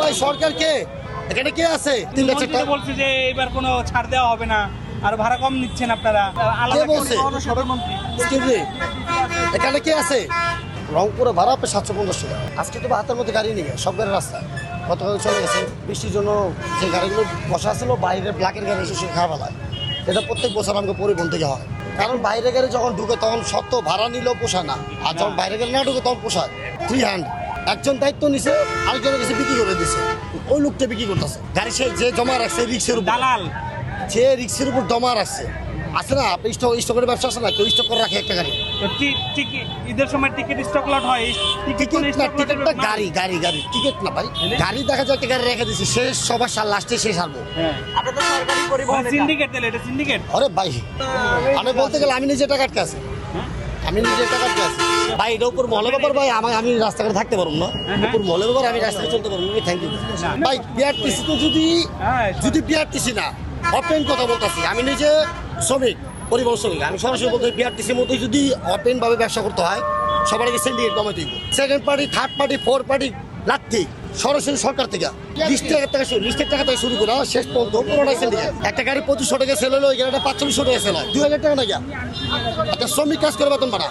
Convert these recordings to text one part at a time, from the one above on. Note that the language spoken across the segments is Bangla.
ওই সরকার কে এখানে কে আছে? 3 লাখ টাকা বলছে যে এবার কোনো ছাড় দেওয়া হবে না, আর ভাড়া কম নিচ্ছেন আপনারা। কে বলছে? এখানে কে আছে? রংপুরে ভাড়া আপনি 750 টাকা। আজকে তো হাতের মধ্যে গাড়ি নিয়ে সব গাড়ির রাস্তা গতকাল চলে গেছে। বৃষ্টির জন্য যে গাড়িগুলো বসা ছিল বাইরের ব্ল্যাকের গাড়ি এসে সে খাওয়া ফেলায়। এটা প্রত্যেক বছর আমাকে পরিবহন থেকে হয়, কারণ বাইরের গাড়ি যখন ঢুকে তখন সত্য ভাড়া নিলেও পোষায় না, আর যখন বাইরের গাড়ি না ঢুকে তখন পোষায়। 3 হ্যান্ড একজন দায়িত্ব নিছে, আরেকজনের কাছে বিক্রি করে দিছে। ওই লোকটা বিক্রি করতেছে গাড়ি, সে যে জমা রাখছে রিক্সের উপর, দালাল যে রিক্সের উপর জমা রাখছে। আছে না আপনি স্টকের ব্যবসা আছে না, কেউ স্টক করে রাখে একটা গাড়ি। তো ঈদের সময় টিকিট স্টক লট হয়, টিকিট না, গাড়ি টিকিট না ভাই, গাড়ি দেখা যায় একটা গাড়ি রেখে দিচ্ছে, শেষ সবার লাস্টে শেষ হারবো। সিন্ডিকেট, এটা সিন্ডিকেট। আরে ভাই আমি বলতে গেলে আমি নিজে টাকা আটকে আছি, আমি নিজে টাকা আটকে আছি ভাই। এটা উপর মহলের ব্যাপার ভাই, আমি রাস্তাঘাটে থাকতে পারবো না, উপর মহলের ব্যাপার, আমি রাস্তায় চলতে পারবো না। থ্যাংক ইউ ভাই। বিআরটিসি তো যদি বিআরটিসি না ওপেন কথা বলতেছি, আমি নিজে শ্রমিক, পরিবহন শ্রমিক, আমি সরাসরি বলতে বিআরটিসির মধ্যে যদি ওপেন ভাবে ব্যবসা করতে হয় সবার আগে সিন্ডিকেট কমে দিব। Second party, third party, fourth party লাঠি সরাসরি সরকার থেকে লিস্টের টাকা থেকে শুরু করে শেষ পর্যন্ত পুরোটাই সিন্ডিকেট। একটা গাড়ি 2500 টাকা সেল হলো, ওই গাড়িটা 4500 টাকা সেল হয়, 2000 টাকা না গিয়া। একটা শ্রমিক কাজ করে বেতন বাড়া,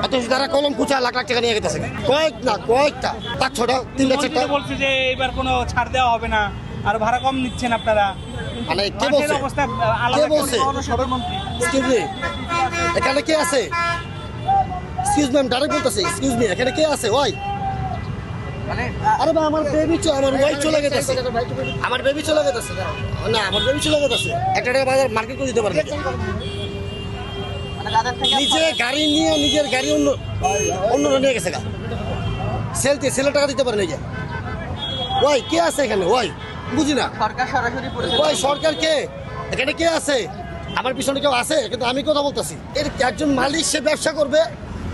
অত তারা কলম কুচা লাখ লাখ টাকা নিয়ে গেছে কয়েকটা 5-6টা 3 লাখ টাকা। বলছে যে এবার কোনো ছাড় দেওয়া হবে না, আর ভাড়া কম নিচ্ছেন আপনারা। মানে কে বলছে? কে বলছে? এক্সকিউজ মি, এখানে কে আছে? এক্সকিউজ মি, আমি ডাইরেক্ট বলতেছি, এক্সকিউজ মি, এখানে কে আছে? ওই আরে ভাই আমার বেবি আমার ওয়াইফ চলে গেছে, আমার বেবি চলে গেছে না, আমার বেবি চলে গেছে। একটা টাকা বাজার মার্কেট করে দিতে পারবে, নিজে গাড়ি নিয়ে নিজের গাড়ি অন্যরা নিয়ে গেছে গা, সেলে টাকা দিতে পারে না। ওই কে আছে এখানে? ওই বুঝি না, সরকার সরাসরি ওই সরকার কে এখানে কে আছে? আমার পিছনে কেউ আছে? কিন্তু আমি কথা বলতেছি, এর একজন মালিক সে ব্যবসা করবে,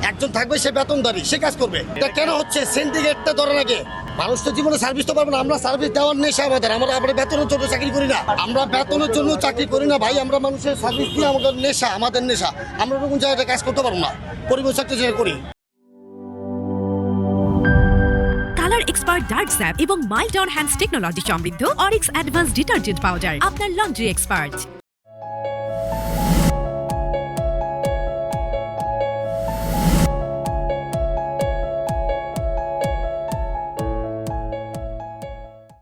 একজন থাকবে সে বেতনদারি, সে কাজ করবে। এটা কেন হচ্ছে? সিন্ডিকেটটা ধরে লাগে। মানুষ তো জীবনে সার্ভিস তো পারবো না, আমরা সার্ভিস দেওয়ার নেশা আমাদের, আমরা বেতনের জন্য চাকরি করি না, আমরা বেতনের জন্য চাকরি করি না ভাই, আমরা মানুষের সার্ভিস দিয়ে আমাদের নেশা, আমাদের নেশা। আমরা ওরকম জায়গায় কাজ করতে পারবো না, পরিবেশ একটা জায়গায় করি। কালার এক্সপার্ট ডার্ক স্যাপ এবং মাইল্ড অন হ্যান্ডস টেকনোলজি সমৃদ্ধ অরিক্স অ্যাডভান্স ডিটারজেন্ট পাউডার, আপনার লন্ড্রি এক্সপার্ট।